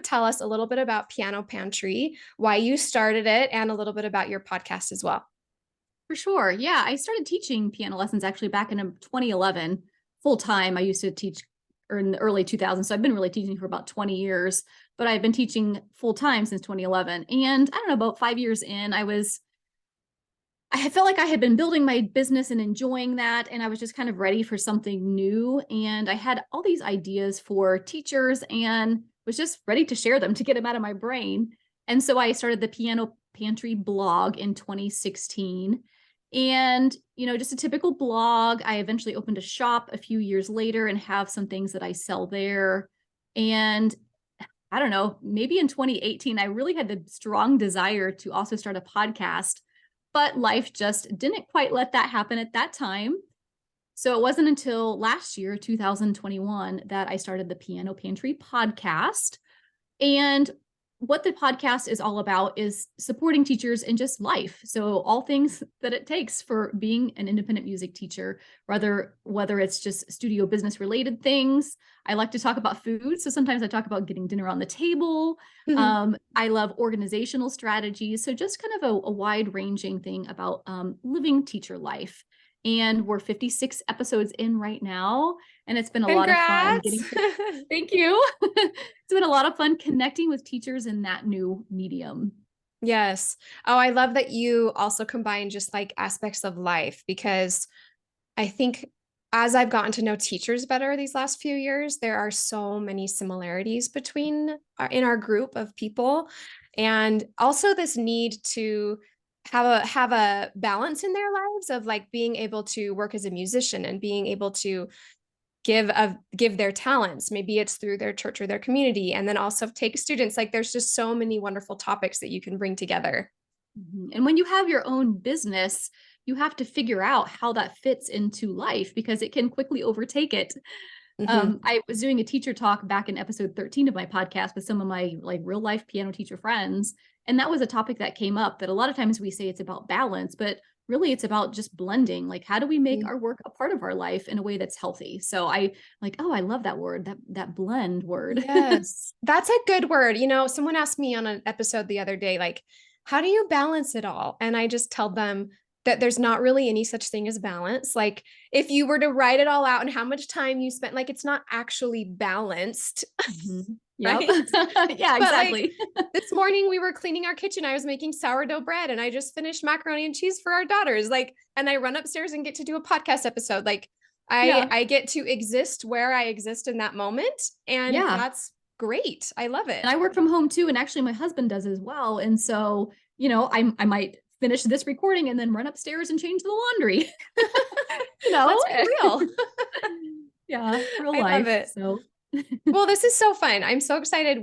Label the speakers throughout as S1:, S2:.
S1: Tell us a little bit about Piano Pantry, why you started it, and a little bit about your podcast as well.
S2: For sure. Yeah, I started teaching piano lessons actually back in 2011 full time. I used to teach in the early 2000s. So I've been really teaching for about 20 years, but I've been teaching full time since 2011. And I don't know, about 5 years in, I felt like I had been building my business and enjoying that. And I was just kind of ready for something new. And I had all these ideas for teachers and was just ready to share them to get them out of my brain. And so I started the Piano Pantry blog in 2016. And, just a typical blog. I eventually opened a shop a few years later and have some things that I sell there. And I don't know, maybe in 2018, I really had the strong desire to also start a podcast, but life just didn't quite let that happen at that time. So it wasn't until last year, 2021, that I started the Piano Pantry podcast. And what the podcast is all about is supporting teachers in just life. So all things that it takes for being an independent music teacher, whether it's just studio business related things. I like to talk about food. So sometimes I talk about getting dinner on the table.
S1: Mhm.
S2: I love organizational strategies. So just kind of a wide ranging thing about living teacher life. And we're 56 episodes in right now. And it's been a lot of fun
S1: Congrats.
S2: getting to, thank you. It's been a lot of fun connecting with teachers in that new medium.
S1: Yes. Oh, I love that you also combine just like aspects of life because I think as I've gotten to know teachers better these last few years, there are so many similarities between in our group of people, and also this need to have a balance in their lives of like being able to work as a musician and being able to give their talents. Maybe it's through their church or their community, and then also take students. Like there's just so many wonderful topics that you can bring together.
S2: And when you have your own business, you have to figure out how that fits into life because it can quickly overtake it.
S1: Mhm.
S2: I was doing a teacher talk back in episode 13 of my podcast with some of my like real life piano teacher friends. And that was a topic that came up that a lot of times we say it's about balance, but really it's about just blending. Like, how do we make
S1: Mm.
S2: our work a part of our life in a way that's healthy? So I like, oh, I love that word, that blend word.
S1: Yes, that's a good word. Someone asked me on an episode the other day, like, how do you balance it all? And I just tell them that there's not really any such thing as balance. Like, if you were to write it all out and how much time you spent, like, it's not actually balanced,
S2: Mhm. Yep.
S1: right?
S2: Yeah,
S1: But like
S2: exactly.
S1: this morning we were cleaning our kitchen. I was making sourdough bread and I just finished macaroni and cheese for our daughters. Like, and I run upstairs and get to do a podcast episode. Like I
S2: Yeah.
S1: I get to exist where I exist in that moment. And
S2: Yeah.
S1: that's great. I love
S2: And
S1: it.
S2: I work from home too. And actually my husband does as well. And so, I might finish this recording and then run upstairs and change the laundry.
S1: Let's be real.
S2: Yeah, real
S1: I love
S2: life.
S1: it.
S2: So
S1: Well, this is so fun. I'm so excited.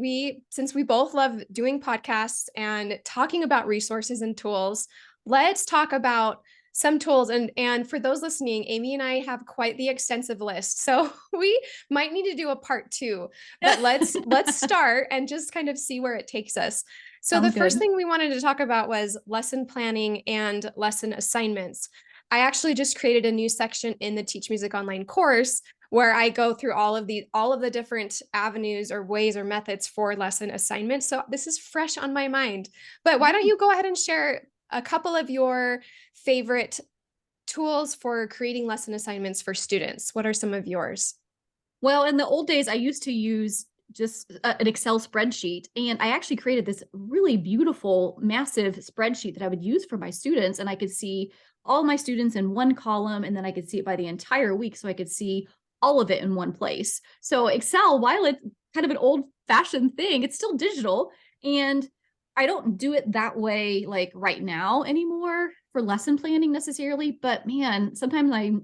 S1: Since we both love doing podcasts and talking about resources and tools, let's talk about some tools. And for those listening, Amy and I have quite the extensive list. So we might need to do a part two, but let's start and just kind of see where it takes us. So the
S2: sounds
S1: first
S2: good.
S1: thing we wanted to talk about was lesson planning and lesson assignments. I actually just created a new section in the Teach Music Online course where I go through all of the different avenues or ways or methods for lesson assignments. So this is fresh on my mind. But why don't you go ahead and share a couple of your favorite tools for creating lesson assignments for students? What are some of yours?
S2: Well, in the old days, I used to use just an Excel spreadsheet, and I actually created this really beautiful, massive spreadsheet that I would use for my students. And I could see all my students in one column, and then I could see it by the entire week. So I could see all of it in one place. So Excel, while it's kind of an old fashioned thing, it's still digital. And I don't do it that way like right now anymore for lesson planning necessarily. But man, sometimes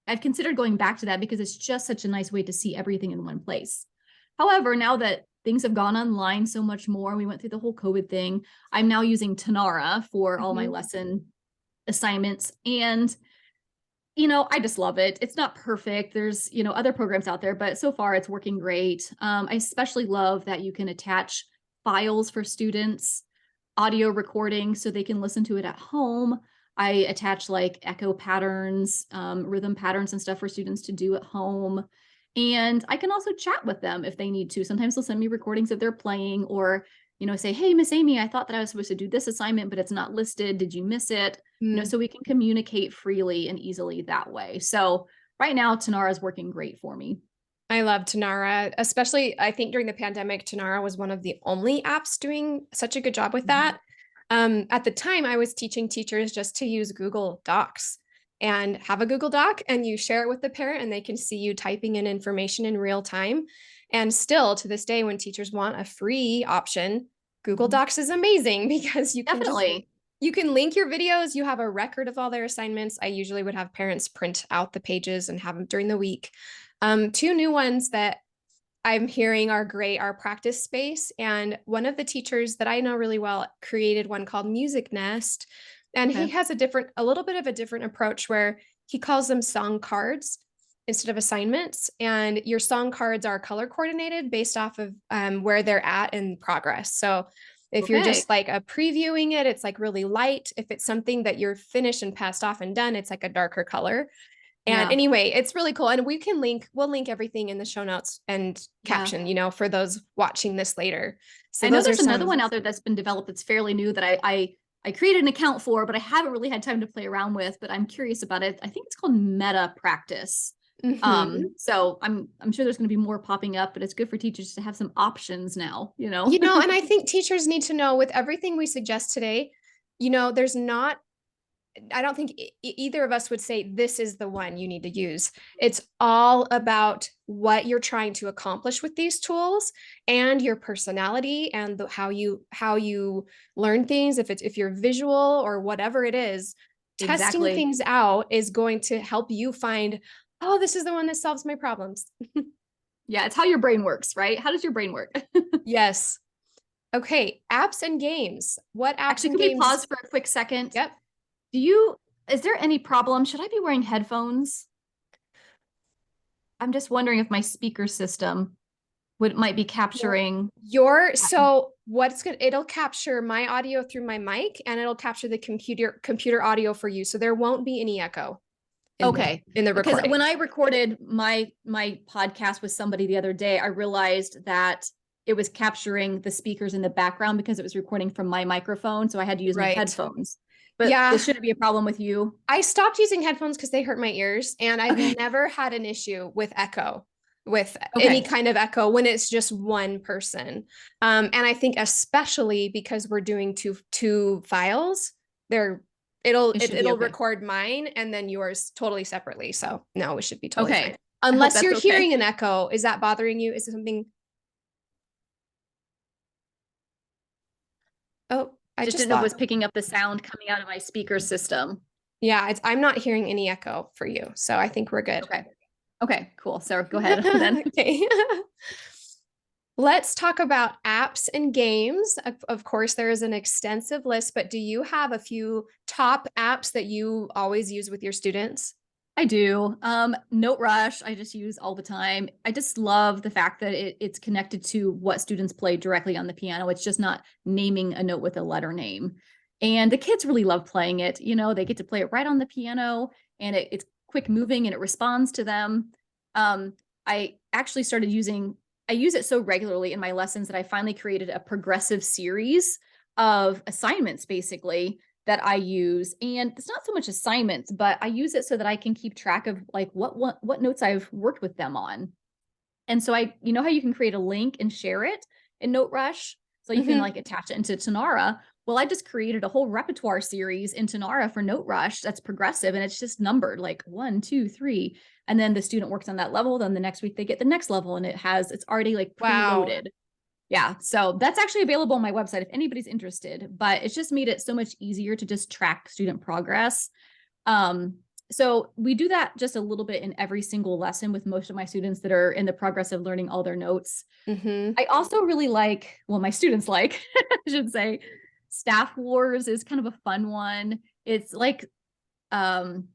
S2: I've considered going back to that because it's just such a nice way to see everything in one place. However, now that things have gone online so much more, we went through the whole COVID thing. I'm now using Tanara for all my
S1: Mhm.
S2: lesson assignments. And, I just love it. It's not perfect. There's, other programs out there, but so far it's working great. I especially love that you can attach files for students, audio recording so they can listen to it at home. I attach like echo patterns, rhythm patterns and stuff for students to do at home. And I can also chat with them if they need to. Sometimes they'll send me recordings of their playing, or, say, hey, Miss Amy, I thought that I was supposed to do this assignment, but it's not listed. Did you miss it?
S1: Mm.
S2: So we can communicate freely and easily that way. So right now, Tanara is working great for me.
S1: I love Tanara, especially I think during the pandemic, Tanara was one of the only apps doing such a good job with
S2: Mhm.
S1: that. At the time, I was teaching teachers just to use Google Docs and have a Google Doc, and you share it with the parent and they can see you typing in information in real time. And still to this day, when teachers want a free option, Google
S2: Mhm.
S1: Docs is amazing because
S2: Definitely.
S1: you can link your videos, you have a record of all their assignments. I usually would have parents print out the pages and have them during the week. Two new ones that I'm hearing are great are Practice Space. And one of the teachers that I know really well created one called Music Nest. And he
S2: Okay.
S1: has a little bit of a different approach where he calls them song cards instead of assignments. And your song cards are color coordinated based off of where they're at in progress. So if you're
S2: Okay.
S1: just like previewing it, it's like really light. If it's something that you're finished and passed off and done, it's like a darker color. And
S2: Yeah.
S1: anyway, it's really cool. And we'll link everything in the show notes and
S2: Yeah.
S1: caption, for those watching this later. So
S2: I know
S1: those are
S2: there's another
S1: some.
S2: one out there that's been developed that's fairly new that I created an account for, but I haven't really had time to play around with, but I'm curious about it. I think it's called Meta Practice.
S1: Mhm.
S2: So I'm sure there's going to be more popping up, but it's good for teachers to have some options now.
S1: And I think teachers need to know with everything we suggest today, there's not I don't think either of us would say this is the one you need to use. It's all about what you're trying to accomplish with these tools and your personality and how you learn things. If you're visual or whatever it is, testing
S2: Exactly.
S1: things out is going to help you find, oh, this is the one that solves my problems.
S2: Yeah, it's how your brain works, right? How does your brain work?
S1: Yes. Okay. Apps and games. What apps
S2: Actually,
S1: and
S2: can we
S1: games?
S2: pause for a quick second?
S1: Yep.
S2: Is there any problem? Should I be wearing headphones? I'm just wondering if my speaker system might be
S1: Your
S2: capturing.
S1: your so what's good, it'll capture my audio through my mic and it'll capture the computer audio for you. So there won't be any echo in the
S2: Okay.
S1: in the
S2: Because when
S1: recording.
S2: I recorded my podcast with somebody the other day, I realized that it was capturing the speakers in the background because it was recording from my microphone. So I had to use my
S1: Right.
S2: headphones. But
S1: Yeah.
S2: this shouldn't be a problem with you.
S1: I stopped using headphones because they hurt my ears, and I've
S2: Okay.
S1: never had an issue with echo, with any
S2: Okay.
S1: kind of echo when it's just one person. And I think especially because we're doing two files, there
S2: It should be
S1: it'll
S2: okay.
S1: record mine and then yours totally separately. So no, it should be totally fine.
S2: Okay. I hope
S1: Unless
S2: that's
S1: you're
S2: okay.
S1: hearing an echo, is that bothering you? Is it something? Oh, I
S2: Just
S1: just
S2: didn't know if it
S1: thought.
S2: was picking up the sound coming out of my speaker system.
S1: Yeah, I'm not hearing any echo for you, so I think we're good.
S2: Okay. Okay, cool. So go ahead then.
S1: Okay. Let's talk about apps and games. Of course, there is an extensive list, but do you have a few top apps that you always use with your students?
S2: I do. Note Rush, I just use all the time. I just love the fact that it's connected to what students play directly on the piano. It's just not naming a note with a letter name. And the kids really love playing it. They get to play it right on the piano, and it's quick moving and it responds to them. I actually I use it so regularly in my lessons that I finally created a progressive series of assignments, basically, that I use. And it's not so much assignments, but I use it so that I can keep track of like what notes I've worked with them on. And so how you can create a link and share it in Note Rush, so you can
S1: Hmm.
S2: like attach it into Tanara. Well, I just created a whole repertoire series in Tanara for Note Rush that's progressive, and it's just numbered like 1, 2, 3. And then the student works on that level. Then the next week they get the next level, and it's already like
S1: Wow.
S2: preloaded. Yeah, so that's actually available on my website if anybody's interested, but it's just made it so much easier to just track student progress. Um, so we do that just a little bit in every single lesson with most of my students that are in the progress of learning all their notes.
S1: Hmm.
S2: I also really like, well, my students like, I should say, Staff Wars is kind of a fun one. It's like um,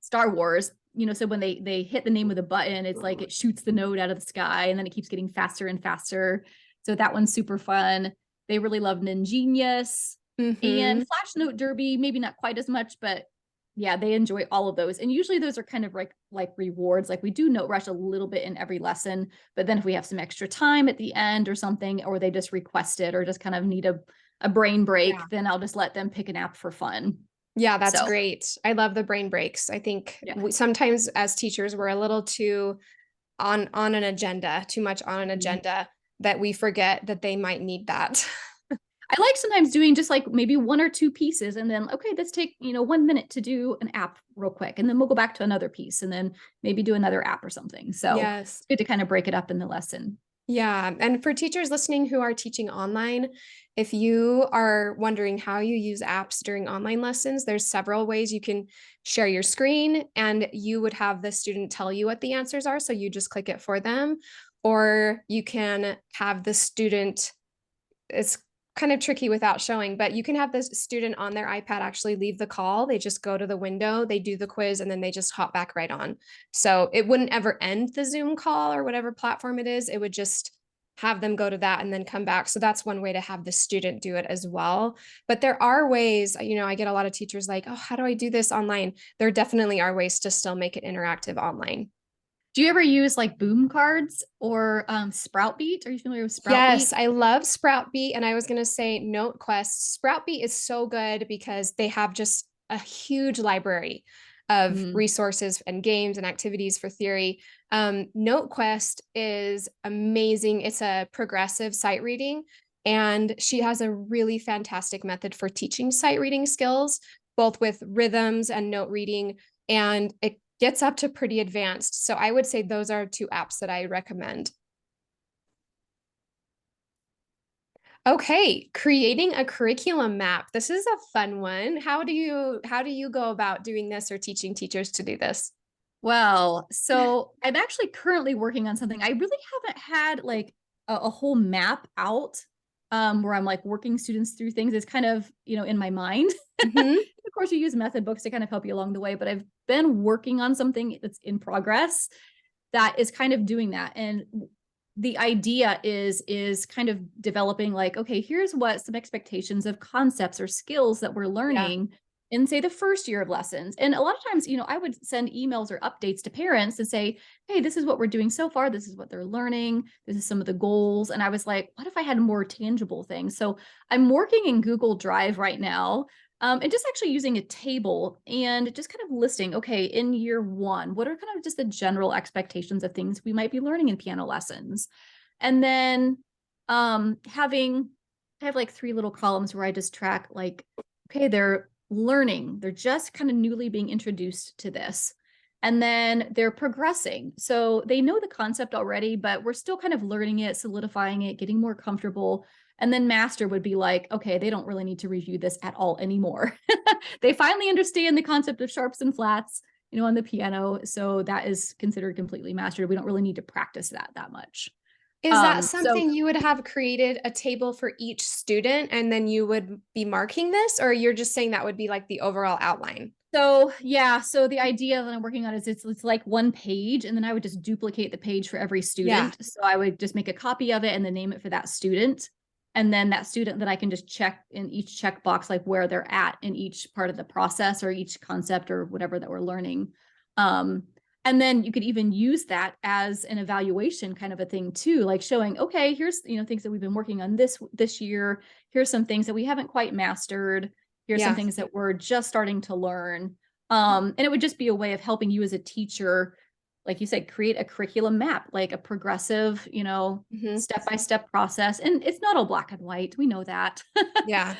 S2: Star Wars, so when they hit the name of the button, it's like it shoots the note out of the sky and then it keeps getting faster and faster. So that one's super fun. They really love Ningenius and
S1: Hmm.
S2: Flash Note Derby, maybe not quite as much, but Yeah, they enjoy all of those. And usually those are kind of like rewards. Like we do note rush a little bit in every lesson, but then if we have some extra time at the end or something, or they just request it or just kind of need a brain break,
S1: Yeah.
S2: then I'll just let them pick an app for fun.
S1: Yeah, that's
S2: So
S1: great. I love the brain breaks. I think
S2: yeah.
S1: sometimes as teachers, we're a little too on an agenda, too much on an
S2: Mhm.
S1: agenda that we forget that they might need that.
S2: I like sometimes doing just like maybe one or two pieces and then, okay, let's take, 1 minute to do an app real quick. And then we'll go back to another piece and then maybe do another app or something. So
S1: Yes.
S2: it's good to kind of break it up in the lesson.
S1: Yeah. And for teachers listening who are teaching online, if you are wondering how you use apps during online lessons, there's several ways you can share your screen and you would have the student tell you what the answers are. So you just click it for them, or you can have the student, it's kind of tricky without showing, but you can have the student on their iPad actually leave the call. They just go to the window, they do the quiz, and then they just hop back right on. So it wouldn't ever end the Zoom call or whatever platform it is. It would just have them go to that and then come back. So that's one way to have the student do it as well. But there are ways, I get a lot of teachers like, oh, how do I do this online? There definitely are ways to still make it interactive online.
S2: Do you ever use like boom cards or Sprout Beat? Are you familiar with Sprout
S1: Yes,
S2: Beat?
S1: I love Sproutbeat, and I was gonna say NoteQuest. Sproutbeat is so good because they have just a huge library of
S2: Mm,
S1: resources and games and activities for theory. NoteQuest is amazing. It's a progressive sight reading, and she has a really fantastic method for teaching sight reading skills, both with rhythms and note reading, and it gets up to pretty advanced. So I would say those are two apps that I recommend. Okay, creating a curriculum map. This is a fun one. How do you go about doing this or teaching teachers to do this?
S2: well, so I'm actually currently working on something. I really haven't had like a whole map out where I'm like working students through things. It's kind of, in my mind.
S1: Hmm.
S2: Of course, you use method books to kind of help you along the way, but I've been working on something that's in progress that is kind of doing that. And the idea is kind of developing like, okay, here's what some expectations of concepts or skills that we're
S1: Yeah.
S2: learning in say the first year of lessons. And a lot of times, I would send emails or updates to parents and say, hey, this is what we're doing so far, this is what they're learning, this is some of the goals. And I was like, what if I had more tangible things? So I'm working in Google Drive right now, and just actually using a table and just kind of listing, okay, in year one, what are kind of just the general expectations of things we might be learning in piano lessons? And then I have like three little columns where I just track like, okay, they're learning, they're just kind of newly being introduced to this. And then they're progressing. So they know the concept already, but we're still kind of learning it, solidifying it, getting more comfortable. And then master would be like, okay, they don't really need to review this at all anymore. They finally understand the concept of sharps and flats, on the piano. So that is considered completely mastered. We don't really need to practice that much.
S1: Is that
S2: So
S1: something you would have created a table for each student and then you would be marking this, or you're just saying that would be like the overall outline?
S2: So yeah, so the idea that I'm working on is it's like one page, and then I would just duplicate the page for every
S1: Yeah.
S2: student. So I would just make a copy of it and then name it for that student. And then that student that I can just check in each checkbox, like where they're at in each part of the process or each concept or whatever that we're learning. Um, and then you could even use that as an evaluation kind of a thing too, like showing, okay, here's things that we've been working on this year. Here's some things that we haven't quite mastered. Here's some
S1: Yeah.
S2: things that we're just starting to learn. And it would just be a way of helping you as a teacher, like you said, create a curriculum map, like a progressive,
S1: Hmm.
S2: step-by-step process. And it's not all black and white. We know that.
S1: Yeah.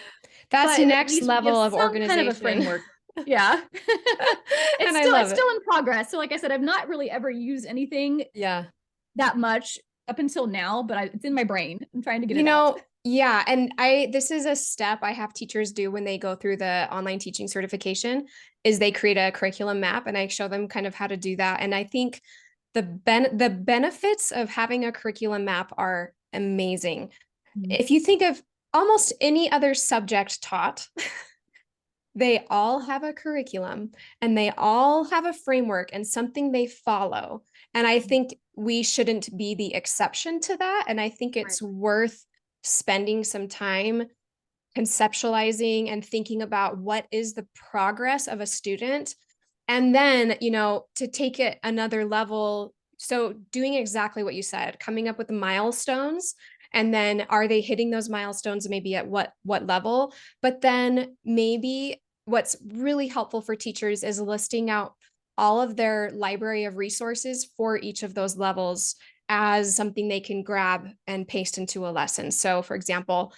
S1: That's
S2: But at
S1: next
S2: least we have
S1: level of
S2: some kind of a
S1: organization.
S2: framework. Yeah.
S1: And
S2: it's
S1: I
S2: still
S1: love
S2: it's
S1: it.
S2: still in progress. So like I said, I've not really ever used anything
S1: Yeah.
S2: that much up until now, but it's in my brain. I'm trying to get
S1: You
S2: it out.
S1: know, yeah, and this is a step I have teachers do when they go through the online teaching certification is they create a curriculum map and I show them kind of how to do that. And I think the benefits of having a curriculum map are amazing.
S2: Mhm.
S1: If you think of almost any other subject taught, they all have a curriculum and they all have a framework and something they follow. And I think we shouldn't be the exception to that. And I think
S2: Right.
S1: it's worth spending some time conceptualizing and thinking about what is the progress of a student. And then, to take it another level. So doing exactly what you said, coming up with the milestones, and then are they hitting those milestones, maybe at what level? But then maybe what's really helpful for teachers is listing out all of their library of resources for each of those levels as something they can grab and paste into a lesson. So for example,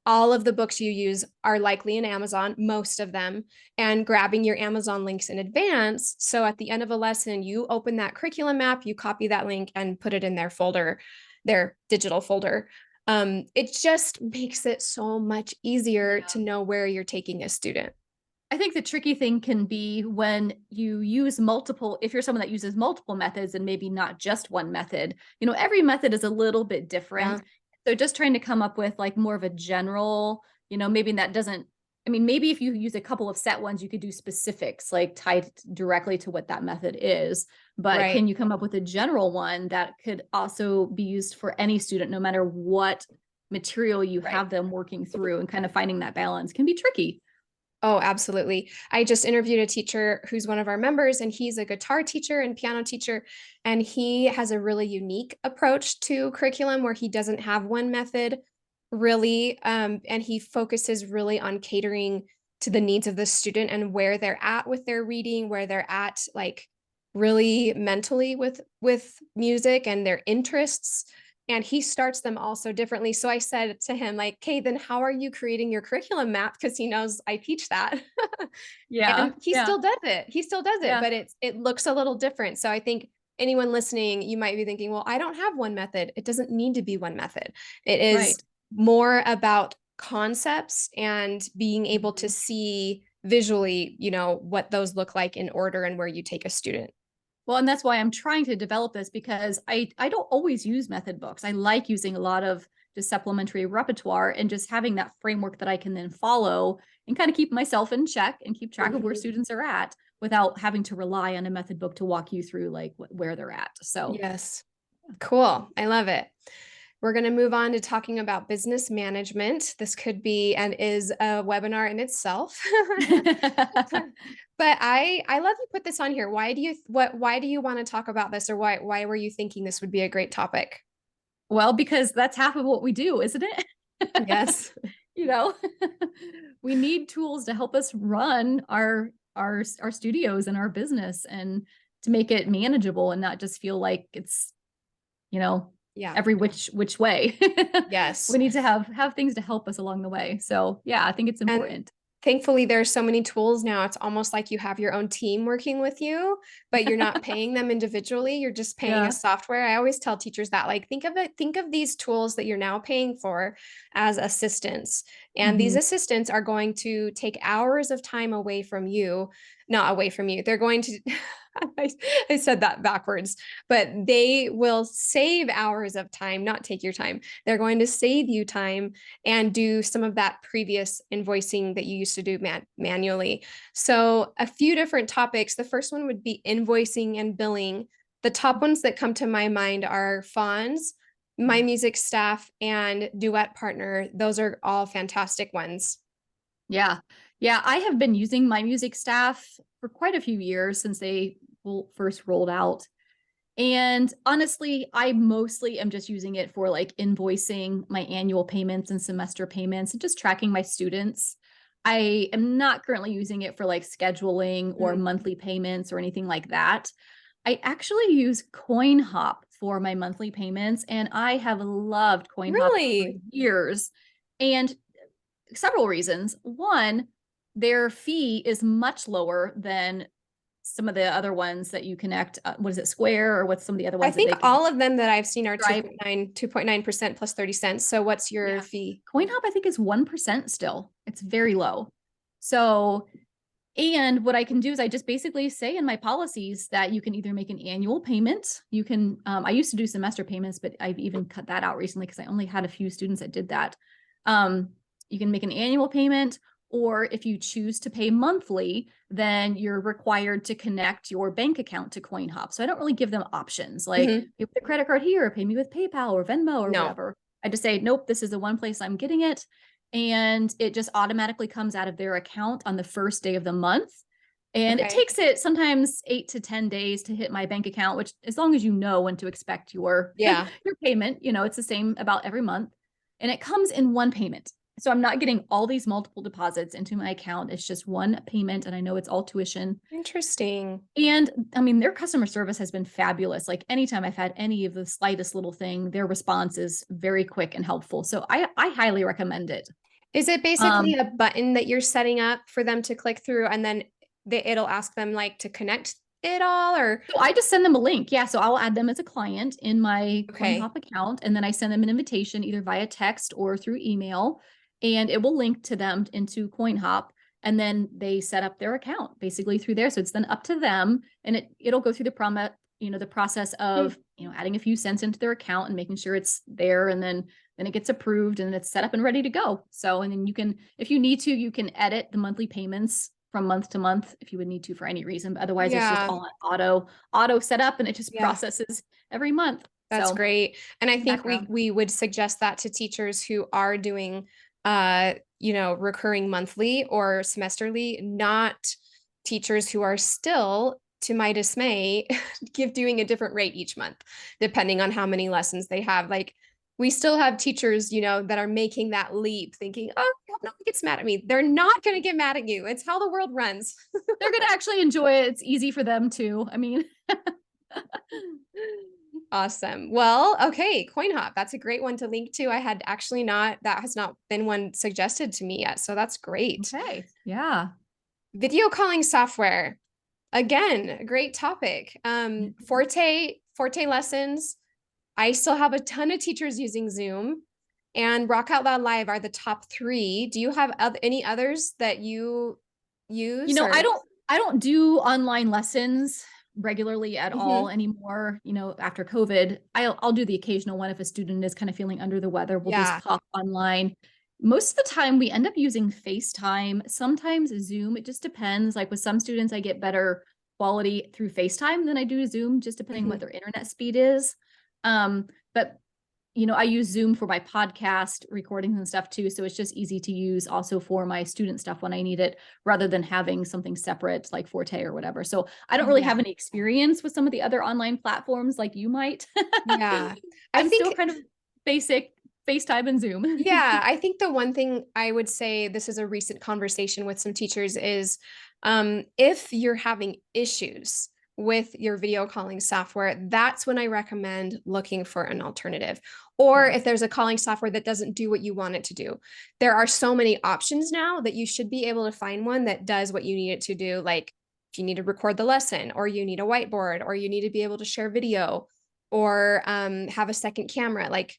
S1: all of the books you use are likely in Amazon, most of them, and grabbing your Amazon links in advance. So at the end of a lesson, you open that curriculum map, you copy that link and put it in their folder, their digital folder. It just makes it so much easier to know where you're taking a student.
S2: I think the tricky thing can be when you use multiple, if you're someone that uses multiple methods and maybe not just one method, every method is a little bit
S1: Yeah,
S2: different. So just trying to come up with like more of a general, maybe that doesn't, I mean, maybe if you use a couple of set ones, you could do specifics like tied directly to what that method is. But
S1: right.
S2: can you come up with a general one that could also be used for any student, no matter what material you
S1: Right.
S2: have them working through, and kind of finding that balance can be tricky.
S1: Oh, absolutely. I just interviewed a teacher who's one of our members, and he's a guitar teacher and piano teacher. And he has a really unique approach to curriculum where he doesn't have one method really. And he focuses really on catering to the needs of the student and where they're at with their reading, where they're at like really mentally with music and their interests. And he starts them all so differently. So I said to him, like, okay, then how are you creating your curriculum map? Because he knows I teach that.
S2: Yeah,
S1: And he
S2: yeah,
S1: still does it. He still does it,
S2: yeah.
S1: but it looks a little different. So I think anyone listening, you might be thinking, well, I don't have one method. It doesn't need to be one method. It is
S2: Right.
S1: more about concepts and being able to
S2: Mhm.
S1: see visually, what those look like in order and where you take a student.
S2: Well, and that's why I'm trying to develop this, because I don't always use method books. I like using a lot of just supplementary repertoire and just having that framework that I can then follow and kind of keep myself in check and keep track of where
S1: Mhm.
S2: students are at without having to rely on a method book to walk you through like where they're at. So,
S1: Yes. Cool. I love it. We're going to move on to talking about business management. This could be and is a webinar in itself. But I love you put this on here. Why do you want to talk about this, or why were you thinking this would be a great topic?
S2: well, because that's half of what we do, isn't it?
S1: Yes.
S2: you know, we need tools to help us run our studios and our business, and to make it manageable and not just feel like it's, you know,
S1: Yeah.
S2: every which way.
S1: Yes.
S2: We need to have things to help us along the way. So yeah, I think it's
S1: And
S2: important.
S1: thankfully, there's so many tools now. It's almost like you have your own team working with you, but you're not paying them individually. You're just paying a
S2: Yeah.
S1: software. I always tell teachers that, like, think of these tools that you're now paying for as assistants. And these
S2: Mhm.
S1: assistants are going to take hours of time away from you, not away from you. They're going to, I, I said that backwards, but they will save hours of time, not take your time. They're going to save you time and do some of that previous invoicing that you used to do manually. So, a few different topics. The first one would be invoicing and billing. The top ones that come to my mind are Fonz, My Music Staff, and Duet Partner. Those are all fantastic ones.
S2: Yeah. Yeah. I have been using My Music Staff for quite a few years since they first rolled out. And honestly, I mostly am just using it for like invoicing my annual payments and semester payments and just tracking my students. I am not currently using it for like scheduling or
S1: Mm.
S2: monthly payments or anything like that. I actually use CoinHop for my monthly payments, and I have loved CoinHop for
S1: Really?
S2: years. And several reasons. One, their fee is much lower than some of the other ones that you connect. What is it, Square, or what's some of the other
S1: I
S2: ones that
S1: think
S2: they can
S1: all of them that I've seen are
S2: Stripe?
S1: 2.9% plus 30 cents. So what's your
S2: Yeah.
S1: fee?
S2: CoinHop, I think, is 1% still. It's very low. So, and what I can do is I just basically say in my policies that you can either make an annual payment. You can, I used to do semester payments, but I've even cut that out recently because I only had a few students that did that. Um, you can make an annual payment, or if you choose to pay monthly, then you're required to connect your bank account to CoinHop. So I don't really give them options like
S1: Mhm.
S2: pay with a credit card here, or pay me with PayPal or Venmo or
S1: No.
S2: whatever. I just say, nope, this is the one place I'm getting it. and it just automatically comes out of their account on the first day of the month. And it
S1: Okay.
S2: takes it sometimes 8 to 10 days to hit my bank account, which as long as you know when to expect your
S1: Yeah.
S2: your payment, it's the same about every month. And it comes in one payment. So I'm not getting all these multiple deposits into my account. It's just one payment, and I know it's all tuition.
S1: Interesting.
S2: And I mean, their customer service has been fabulous. Like anytime I've had any of the slightest little thing, their response is very quick and helpful. So I highly recommend it.
S1: Is it basically
S2: Um,
S1: a button that you're setting up for them to click through and then it'll ask them like to connect it all or
S2: so I just send them a link. Yeah. So I'll add them as a client in my
S1: okay.
S2: CoinHop account, and then I send them an invitation either via text or through email, and it will link to them into CoinHop. And then they set up their account basically through there. So it's then up to them, and it'll go through the process
S1: Hmm.
S2: of, adding a few cents into their account and making sure it's there, and then it gets approved and it's set up and ready to go. So, and then you can, if you need to, you can edit the monthly payments from month to month if you would need to for any reason. But otherwise, it's just
S1: Yeah.
S2: all on auto set up, and it just
S1: Yeah.
S2: processes every month.
S1: That's
S2: So
S1: great. And I
S2: in the
S1: think we
S2: background.
S1: we would suggest that to teachers who are doing recurring monthly or semesterly, not teachers who are still, to my dismay, give doing a different rate each month, depending on how many lessons they have. Like we still have teachers, that are making that leap, thinking, oh, no one gets mad at me. They're not going to get mad at you. It's how the world runs.
S2: They're gonna actually enjoy it. It's easy for them too. I mean,
S1: Awesome. Well, okay, CoinHop. That's a great one to link to. I had actually not, that has not been one suggested to me yet. So that's great.
S2: okay, yeah.
S1: Video calling software. Again, a great topic. Forte lessons. I still have a ton of teachers using Zoom, and Rock Out Loud Live are the top three. Do you have any others that you use
S2: I
S1: or?
S2: don't do online lessons regularly at all
S1: Mhm.
S2: anymore. After COVID, I'll do the occasional one if a student is kind of feeling under the weather. We'll just
S1: Yeah.
S2: pop online. Most of the time, we end up using FaceTime, sometimes Zoom. It just depends. Like with some students, I get better quality through FaceTime than I do Zoom, just depending on what
S1: Mhm.
S2: their internet speed is. But I use Zoom for my podcast recordings and stuff too. So it's just easy to use also for my student stuff when I need it, rather than having something separate like Forte or whatever. So I don't really
S1: Yeah.
S2: have any experience with some of the other online platforms like you might.
S1: Yeah. I
S2: I'm still
S1: think
S2: kind of basic FaceTime and Zoom.
S1: Yeah, I think the one thing I would say, this is a recent conversation with some teachers, is if you're having issues with your video calling software, that's when I recommend looking for an alternative. Or if
S2: Yes.
S1: there's a calling software that doesn't do what you want it to do, there are so many options now that you should be able to find one that does what you need it to do. Like if you need to record the lesson, or you need a whiteboard, or you need to be able to share video, or have a second camera, like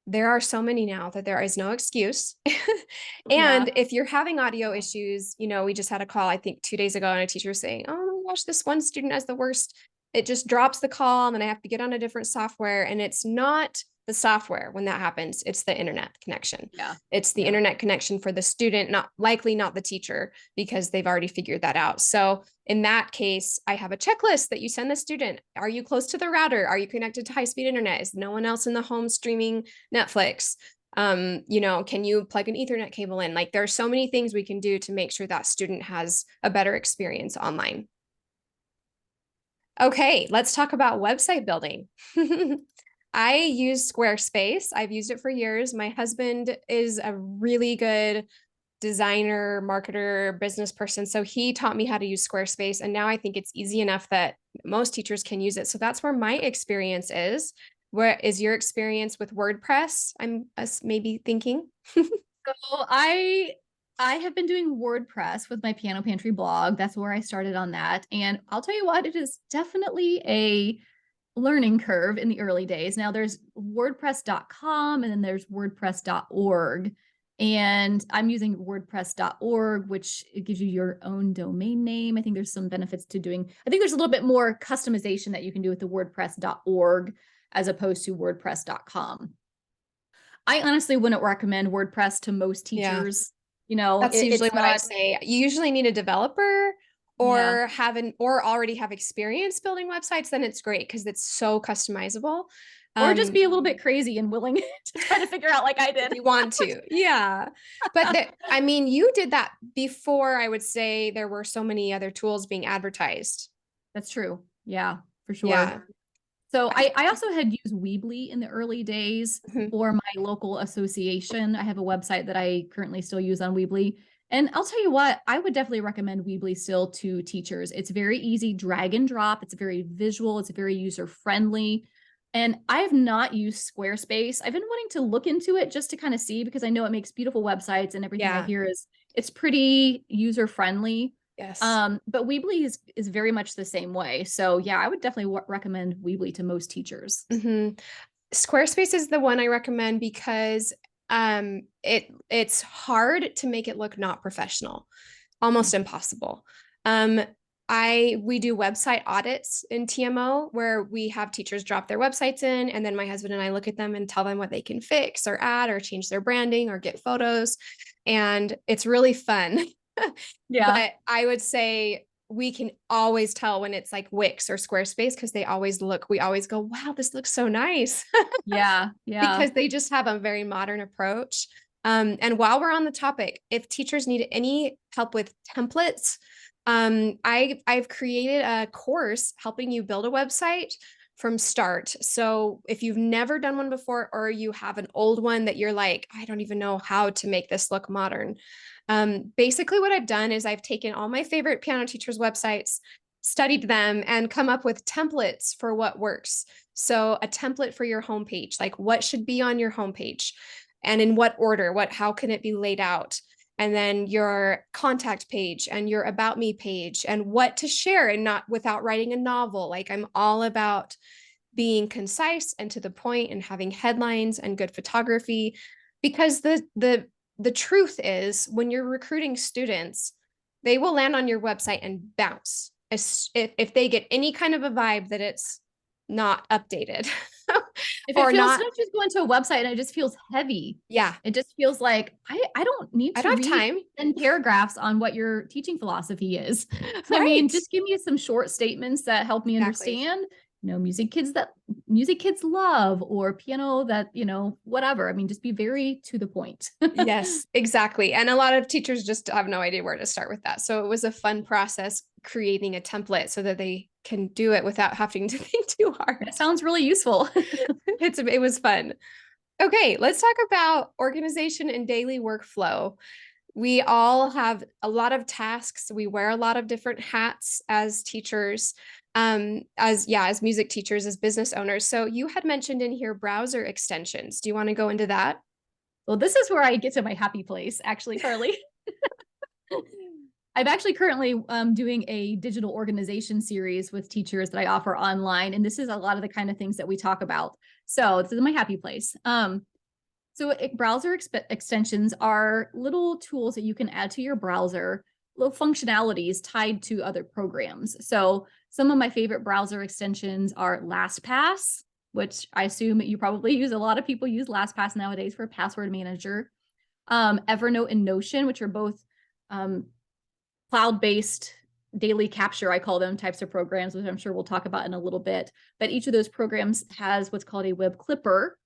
S1: there are so many now that there is no excuse.
S2: Yeah.
S1: And if you're having audio issues, we just had a call, I think 2 days ago, and a teacher was saying, oh my gosh, this one student has the worst. It just drops the call, and then I have to get on a different software. And it's not the software when that happens, it's the internet connection.
S2: Yeah.
S1: It's the
S2: Yeah.
S1: internet connection for the student, not the teacher, because they've already figured that out. So in that case, I have a checklist that you send the student. Are you close to the router? Are you connected to high-speed internet? Is no one else in the home streaming Netflix? Can you plug an Ethernet cable in? Like there are so many things we can do to make sure that student has a better experience online. Okay, let's talk about website building. I use Squarespace. I've used it for years. My husband is a really good designer, marketer, business person. So he taught me how to use Squarespace. And now I think it's easy enough that most teachers can use it. So that's where my experience is. Where is your experience with WordPress? I'm maybe thinking.
S2: So I have been doing WordPress with my Piano Pantry blog. That's where I started on that. And I'll tell you what, it is definitely a learning curve in the early days. Now there's WordPress.com and then there's WordPress.org. And I'm using WordPress.org, which it gives you your own domain name. I think there's some benefits to doing, I think there's a little bit more customization that you can do with the WordPress.org as opposed to WordPress.com. I honestly wouldn't recommend WordPress to most
S1: Yeah.
S2: teachers.
S1: That's usually
S2: It's
S1: what I
S2: not,
S1: say. You usually need a developer
S2: yeah.
S1: or already have experience building websites, then it's great because it's so customizable.
S2: Or just be a little bit crazy and willing to try to figure out like I
S1: If
S2: did.
S1: you want to. Yeah. But I mean, you did that before I would say there were so many other tools being advertised.
S2: That's true. Yeah, for sure.
S1: Yeah.
S2: So I also had used Weebly in the early days
S1: Mhm.
S2: for my local association. I have a website that I currently still use on Weebly. And I'll tell you what, I would definitely recommend Weebly still to teachers. It's very easy, drag and drop. It's very visual. It's very user friendly. And I have not used Squarespace. I've been wanting to look into it just to kind of see because I know it makes beautiful websites and everything I
S1: Yeah.
S2: hear is it's pretty user friendly.
S1: Yes.
S2: But Weebly is very much the same way. So yeah, I would definitely recommend Weebly to most teachers.
S1: Hmm. Squarespace is the one I recommend because it's hard to make it look not professional, almost impossible. Um, we do website audits in TMO where we have teachers drop their websites in, and then my husband and I look at them and tell them what they can fix or add or change their branding or get photos, and it's really fun.
S2: Yeah.
S1: But I would say we can always tell when it's like Wix or Squarespace because we always go, wow, this looks so nice.
S2: Yeah. Yeah.
S1: Because they just have a very modern approach. And while we're on the topic, if teachers need any help with templates, I've created a course helping you build a website from start. So if you've never done one before, or you have an old one that you're like, I don't even know how to make this look modern. Basically, what I've done is I've taken all my favorite piano teachers' websites, studied them, and come up with templates for what works. So a template for your homepage, like what should be on your homepage and in what order, how can it be laid out? And then your contact page and your about me page and what to share and not without writing a novel. Like I'm all about being concise and to the point and having headlines and good photography because the truth is when you're recruiting students, they will land on your website and bounce if they get any kind of a vibe that it's not updated
S2: If it
S1: or
S2: feels
S1: not.
S2: sometimes just go into a website and it just feels heavy.
S1: Yeah,
S2: It just feels like I don't need
S1: I
S2: to
S1: don't have
S2: read
S1: time.
S2: 10 paragraphs on what your teaching philosophy is. I mean,
S1: Right.
S2: just give me some short statements that help me
S1: Exactly.
S2: understand, music kids love or piano that, whatever. I mean, just be very to the point.
S1: Yes, exactly. And a lot of teachers just have no idea where to start with that. So it was a fun process creating a template so that they can do it without having to think too hard.
S2: That sounds really useful.
S1: It was fun. Okay, let's talk about organization and daily workflow. We all have a lot of tasks. We wear a lot of different hats as teachers, as music teachers, as business owners. So you had mentioned in here browser extensions. Do you want to go into that?
S2: Well, this is where I get to my happy place, actually, Carly. I'm actually currently doing a digital organization series with teachers that I offer online. And this is a lot of the kind of things that we talk about. So this is my happy place. Browser extensions are little tools that you can add to your browser, little functionalities tied to other programs. So some of my favorite browser extensions are LastPass, which I assume you probably use. A lot of people use LastPass nowadays for a password manager. Evernote and Notion, which are both cloud-based daily capture, I call them, types of programs, which I'm sure we'll talk about in a little bit. But each of those programs has what's called a web clipper,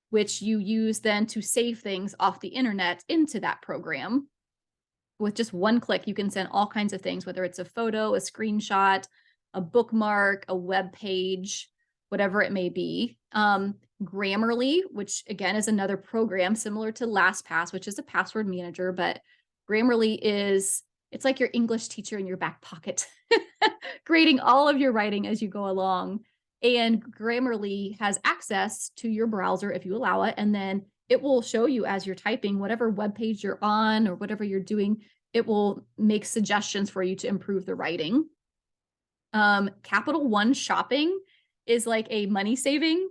S2: which you use then to save things off the internet into that program. With just one click, you can send all kinds of things, whether it's a photo, a screenshot, a bookmark, a web page, whatever it may be. Grammarly, which again is another program similar to LastPass, which is a password manager, but Grammarly it's like your English teacher in your back pocket, grading all of your writing as you go along. And Grammarly has access to your browser if you allow it, and then it will show you as you're typing whatever web page you're on or whatever you're doing. It will make suggestions for you to improve the writing. Capital One Shopping is like a money saving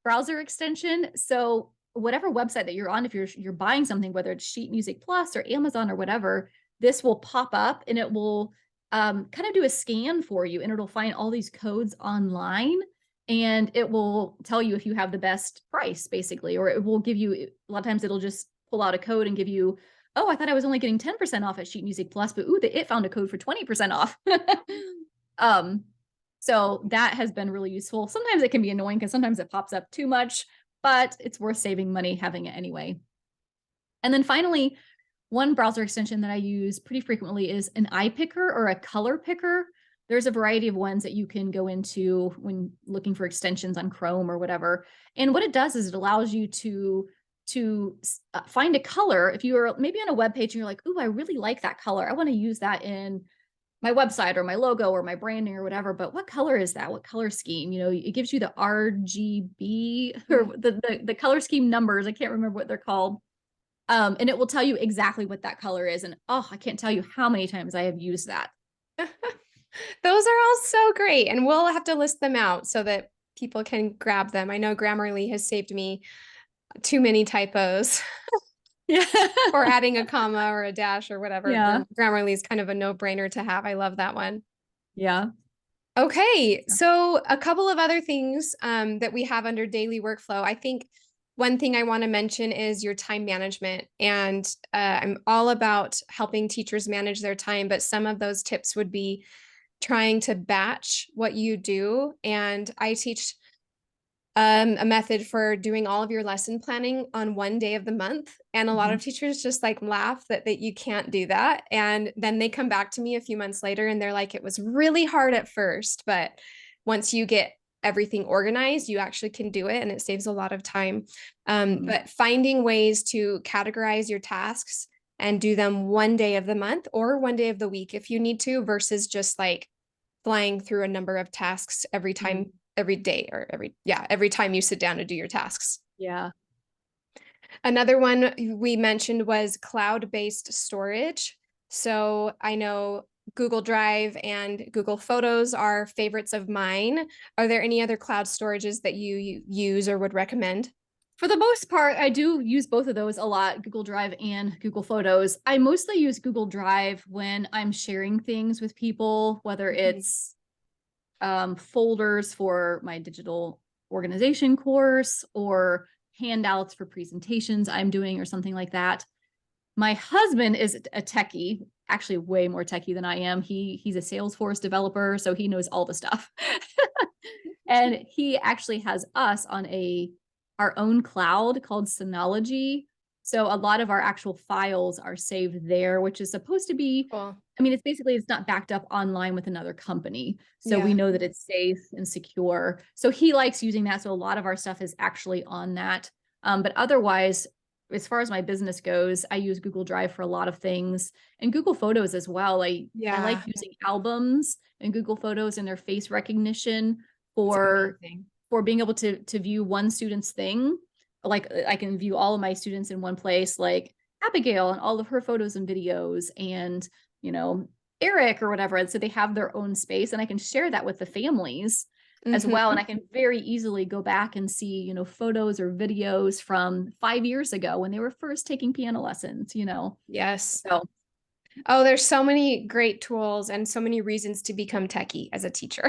S2: browser extension. So whatever website that you're on, if you're buying something, whether it's Sheet Music Plus or Amazon or whatever, this will pop up and it will kind of do a scan for you, and it'll find all these codes online, and it will tell you if you have the best price, basically, or it will give you, a lot of times it'll just pull out a code and give you, oh, I thought I was only getting 10% off at Sheet Music Plus, but it found a code for 20% off. um, So that has been really useful. Sometimes it can be annoying because sometimes it pops up too much, but it's worth saving money having it anyway. And then finally, one browser extension that I use pretty frequently is an eye picker or a color picker. There's a variety of ones that you can go into when looking for extensions on Chrome or whatever. And what it does is it allows you to find a color. If you are maybe on a web page and you're like, "Ooh, I really like that color. I want to use that in my website or my logo or my branding or whatever, but what color is that? What color scheme?" It gives you the RGB or
S1: Mm.
S2: the color scheme numbers. I can't remember what they're called. And it will tell you exactly what that color is. And oh, I can't tell you how many times I have used that.
S1: Those are all so great. And we'll have to list them out so that people can grab them. I know Grammarly has saved me too many typos
S2: Yeah.
S1: or adding a comma or a dash or whatever.
S2: Yeah.
S1: Grammarly is kind of a no-brainer to have. I love that one.
S2: Yeah.
S1: Okay, so a couple of other things that we have under daily workflow. I think one thing I want to mention is your time management. And I'm all about helping teachers manage their time, but some of those tips would be trying to batch what you do. And I teach a method for doing all of your lesson planning on one day of the month. And a lot
S2: Mhm.
S1: of teachers just like laugh that you can't do that. And then they come back to me a few months later and they're like, it was really hard at first, but once you get everything organized, you actually can do it and it saves a lot of time.
S2: Mhm.
S1: But finding ways to categorize your tasks and do them one day of the month or one day of the week if you need to, versus just like flying through a number of tasks every time,
S2: Mhm.
S1: every day, or every time you sit down to do your tasks.
S2: Yeah.
S1: Another one we mentioned was cloud-based storage. So I know Google Drive and Google Photos are favorites of mine. Are there any other cloud storages that you use or would recommend?
S2: For the most part, I do use both of those a lot, Google Drive and Google Photos. I mostly use Google Drive when I'm sharing things with people, whether
S1: Mhm.
S2: it's folders for my digital organization course or handouts for presentations I'm doing or something like that. My husband is a techie, actually way more techie than I am. He's a Salesforce developer, so he knows all the stuff. And he actually has us on a our own cloud called Synology. So a lot of our actual files are saved there, which is supposed to be,
S1: Cool.
S2: I mean, it's not backed up online with another company. So we
S1: Yeah.
S2: know that it's safe and secure. So he likes using that. So a lot of our stuff is actually on that. But otherwise, as far as my business goes, I use Google Drive for a lot of things and Google Photos as well. I like
S1: Yeah.
S2: using albums and Google Photos and their face recognition
S1: It's
S2: for
S1: amazing.
S2: being able to view one student's thing. Like I can view all of my students in one place, like Abigail and all of her photos and videos, and you know Eric or whatever. And so they have their own space, and I can share that with the families as well. And
S1: Mhm.
S2: I can very easily go back and see, photos or videos from 5 years ago when they were first taking piano lessons.
S1: Yes.
S2: So
S1: Oh, there's so many great tools and so many reasons to become techie as a teacher.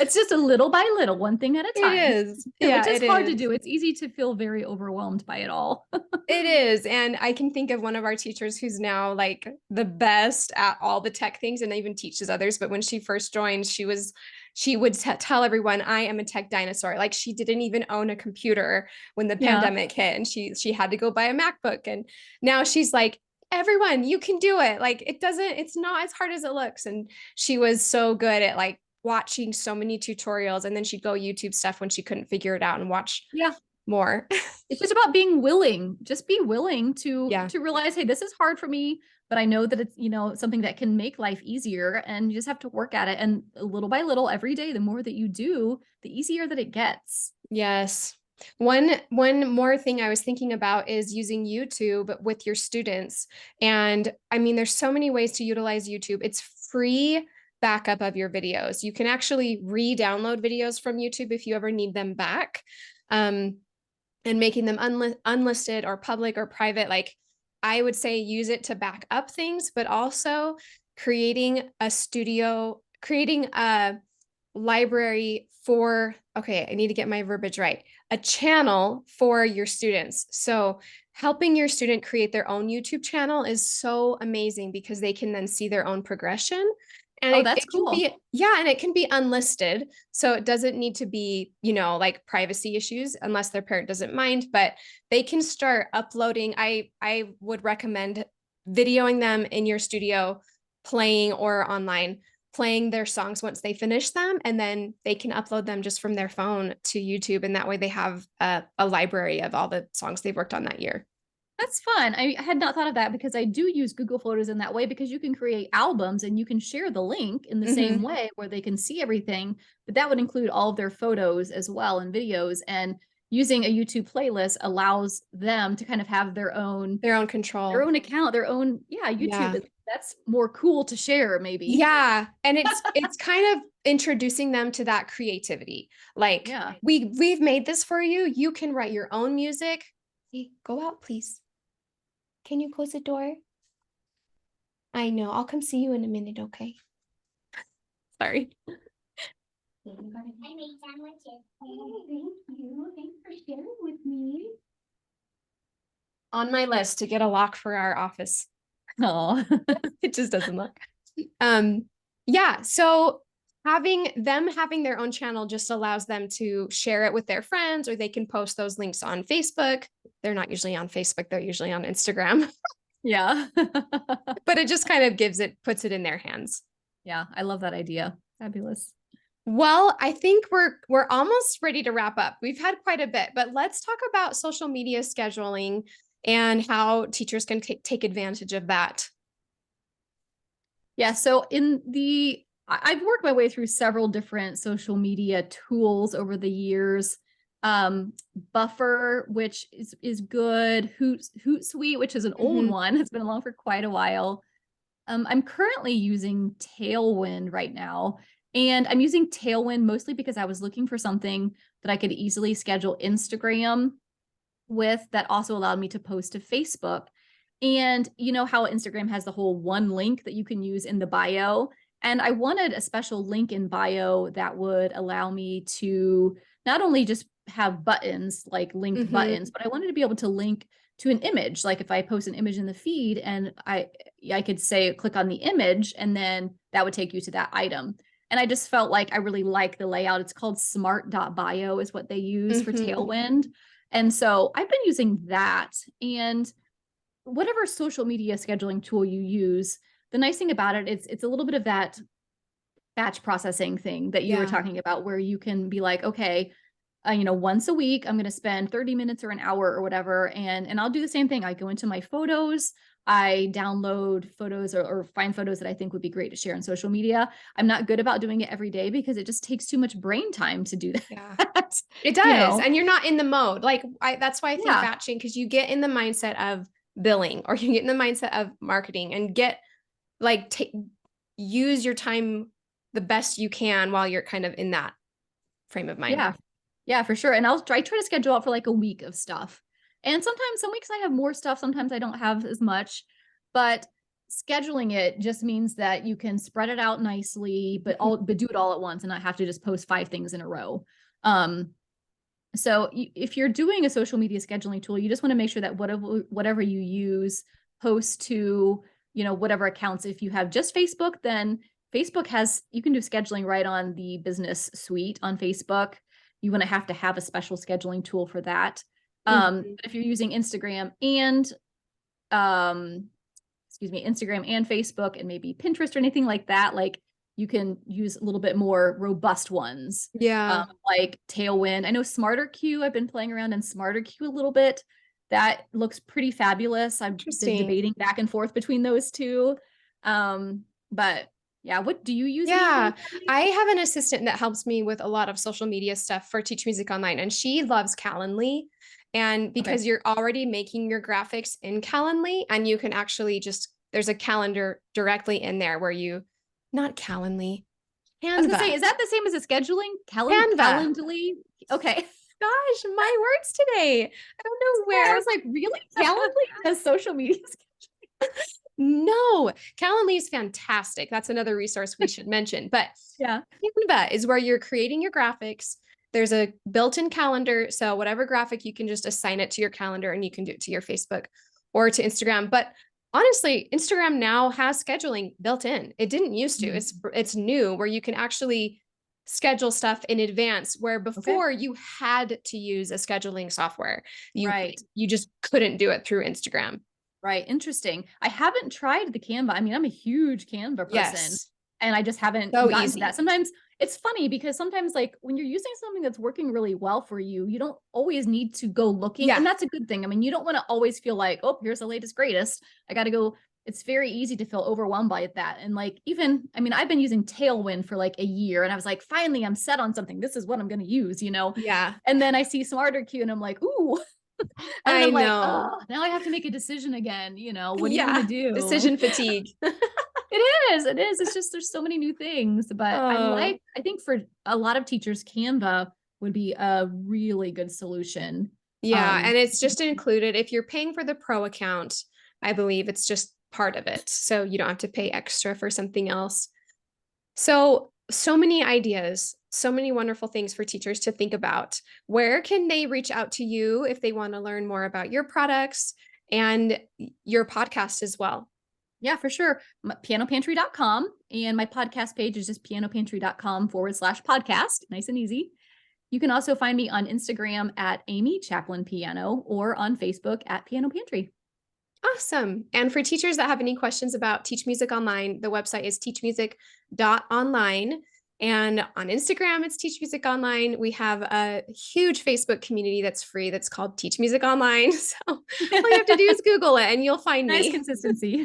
S2: it's just a little by little, one thing at a
S1: It
S2: time,
S1: is.
S2: which
S1: Yeah,
S2: is
S1: it
S2: hard to
S1: is.
S2: do. It's easy to feel very overwhelmed by it all.
S1: It is. And I can think of one of our teachers who's now like the best at all the tech things and even teaches others. But when she first joined, she would tell everyone, I am a tech dinosaur. Like she didn't even own a computer when the
S2: Yeah.
S1: pandemic hit and she had to go buy a MacBook. And now she's like, everyone, you can do it. Like it's not as hard as it looks. And she was so good at like watching so many tutorials and then she'd go YouTube stuff when she couldn't figure it out and watch
S2: Yeah.
S1: more.
S2: It's just about being willing. Just be willing to
S1: Yeah.
S2: realize, hey, this is hard for me, but I know that it's, something that can make life easier and you just have to work at it. And little by little every day, the more that you do, the easier that it gets.
S1: Yes. One more thing I was thinking about is using YouTube with your students. And I mean, there's so many ways to utilize YouTube. It's free backup of your videos. You can actually re-download videos from YouTube if you ever need them back. Um, and making them unlisted or public or private. Like I would say use it to back up things, but also creating a library for, okay, I need to get my verbiage right, a channel for your students. So helping your student create their own YouTube channel is so amazing because they can then see their own progression And
S2: Oh,
S1: it
S2: that's
S1: can
S2: cool.
S1: be, yeah, and it can be unlisted. So it doesn't need to be, like privacy issues unless their parent doesn't mind, but they can start uploading. I would recommend videoing them in your studio, playing or online, playing their songs once they finish them, and then they can upload them just from their phone to YouTube. And that way they have a library of all the songs they've worked on that year.
S2: That's fun. I had not thought of that because I do use Google Photos in that way because you can create albums and you can share the link in the same
S1: Mm-hmm.
S2: way where they can see everything, but that would include all of their photos as well and videos. And using a YouTube playlist allows them to kind of have
S1: Their own
S2: their
S1: control.
S2: own account, their own, yeah,
S1: Yeah.
S2: YouTube. That's more cool to share, maybe.
S1: Yeah, and it's kind of introducing them to that creativity. Like
S2: Yeah.
S1: we've made this for you. You can write your own music. Hey, go out, please. Can you close the door? I know. I'll come see you in a minute, okay? Sorry.
S3: I made sandwiches. Oh, thank you. Thanks for sharing with me.
S1: On my list to get a lock for our office.
S2: Oh,
S1: It just doesn't look. Um, yeah, so having their own channel just allows them to share it with their friends, or they can post those links on Facebook. They're not usually on Facebook, they're usually on Instagram,
S2: yeah.
S1: but it just kind of puts it in their hands.
S2: Yeah, I love that idea. Fabulous.
S1: Well, I think we're almost ready to wrap up. We've had quite a bit, but let's talk about social media scheduling and how teachers can take advantage of that.
S2: Yeah, so I've worked my way through several different social media tools over the years. Um, Buffer, which is good. Hootsuite, which is an old
S1: Mhm.
S2: one, has been along for quite a while. I'm currently using Tailwind right now, and I'm using Tailwind mostly because I was looking for something that I could easily schedule Instagram with that also allowed me to post to Facebook. And you know how Instagram has the whole one link that you can use in the bio. And I wanted a special link in bio that would allow me to not only just have buttons, like linked
S1: Mhm.
S2: buttons, but I wanted to be able to link to an image. Like if I post an image in the feed and I could say click on the image and then that would take you to that item. And I just felt like I really like the layout. It's called smart.bio is what they use for
S1: Mhm.
S2: Tailwind. And so I've been using that. And whatever social media scheduling tool you use, the nice thing about it is it's a little bit of that batch processing thing that you were
S1: Yeah.
S2: talking about, where you can be like, okay, once a week, I'm going to spend 30 minutes or an hour or whatever. And I'll do the same thing. I go into my photos, I download photos or find photos that I think would be great to share on social media. I'm not good about doing it every day because it just takes too much brain time to do
S1: Yeah.
S2: that.
S1: It
S2: you
S1: does.
S2: know,
S1: And you're not in the mode. That's why I think
S2: yeah.
S1: batching, because you get in the mindset of billing, or you get in the mindset of marketing, and like use your time the best you can while you're kind of in that frame of mind.
S2: Yeah. Yeah, for sure. And I try to schedule out for like a week of stuff. And sometimes some weeks I have more stuff, sometimes I don't have as much, but scheduling it just means that you can spread it out nicely,
S1: Mhm.
S2: but do it all at once and not have to just post 5 things in a row. Um, so if you're doing a social media scheduling tool, you just want to make sure that whatever you use post to, whatever accounts. If you have just Facebook, then Facebook you can do scheduling right on the business suite on Facebook. You want to have a special scheduling tool for that.
S1: Mhm.
S2: But if you're using um, Instagram and Facebook and maybe Pinterest or anything like that, like you can use a little bit more robust ones,
S1: Yeah.
S2: like Tailwind. I know Smarter Q, I've been playing around in Smarter Q a little bit. That looks pretty fabulous. I've been
S1: Interesting.
S2: debating back and forth between those two. But yeah, what do you use anything?
S1: Yeah, I have an assistant that helps me with a lot of social media stuff for Teach Music Online, and she loves Calendly. And
S2: Okay.
S1: because you're already making your graphics in Calendly, and you can actually there's a calendar directly in there where not Calendly,
S2: I was gonna say,
S1: Canva,
S2: is that the same as a scheduling?
S1: Canva.
S2: Calendly? Okay.
S1: Gosh, my words today. I don't know
S2: I
S1: where.
S2: was like, really? Calendly does social media?
S1: No, Calendly is fantastic. That's another resource we should mention. But
S2: Yeah.
S1: Canva is where you're creating your graphics. There's a built-in calendar. So whatever graphic, you can just assign it to your calendar and you can do it to your Facebook or to Instagram. But honestly, Instagram now has scheduling built in. It didn't used to.
S2: Mhm.
S1: It's new where you can actually schedule stuff in advance, where
S2: Okay.
S1: before you had to use a scheduling software.
S2: Right.
S1: You just couldn't do it through Instagram.
S2: Right. Interesting. I haven't tried the Canva. I mean, I'm a huge Canva person
S1: Yes.
S2: and I just haven't
S1: So
S2: gotten to that.
S1: easy.
S2: Sometimes it's funny because sometimes like when you're using something that's working really well for you, you don't always need to go looking.
S1: Yeah.
S2: And that's a good thing. I mean, you don't want to always feel like, oh, here's the latest greatest. I got to go. It's very easy to feel overwhelmed by that. And like, even, I mean, I've been using Tailwind for like a year and I was like, finally, I'm set on something. This is what I'm going to use, you know?
S1: Yeah.
S2: And then I see Smarter Q and I'm like, ooh, and then
S1: I
S2: I'm like,
S1: know.
S2: oh, now I have to make a decision again. You know, what do you want to
S1: Yeah.
S2: do?
S1: Decision fatigue.
S2: It is. It is. It's just there's so many new things. But
S1: Oh,
S2: I think for a lot of teachers, Canva would be a really good solution.
S1: yeah.
S2: Um,
S1: And it's just included. If you're paying for the pro account, I believe it's just part of it. So you don't have to pay extra for something else. So many ideas, so many wonderful things for teachers to think about. Where can they reach out to you if they want to learn more about your products and your podcast as well?
S2: yeah, for sure. Pianopantry.com. And my podcast page is just pianopantry.com/podcast. Nice and easy. You can also find me on Instagram at Amy Chaplin Piano or on Facebook at Piano Pantry.
S1: Awesome. And for teachers that have any questions about Teach Music Online, the website is teachmusic.online. And on Instagram, it's Teach Music Online. We have a huge Facebook community that's free that's called Teach Music Online. So all you have to do is Google it and you'll find
S2: Nice
S1: me.
S2: consistency.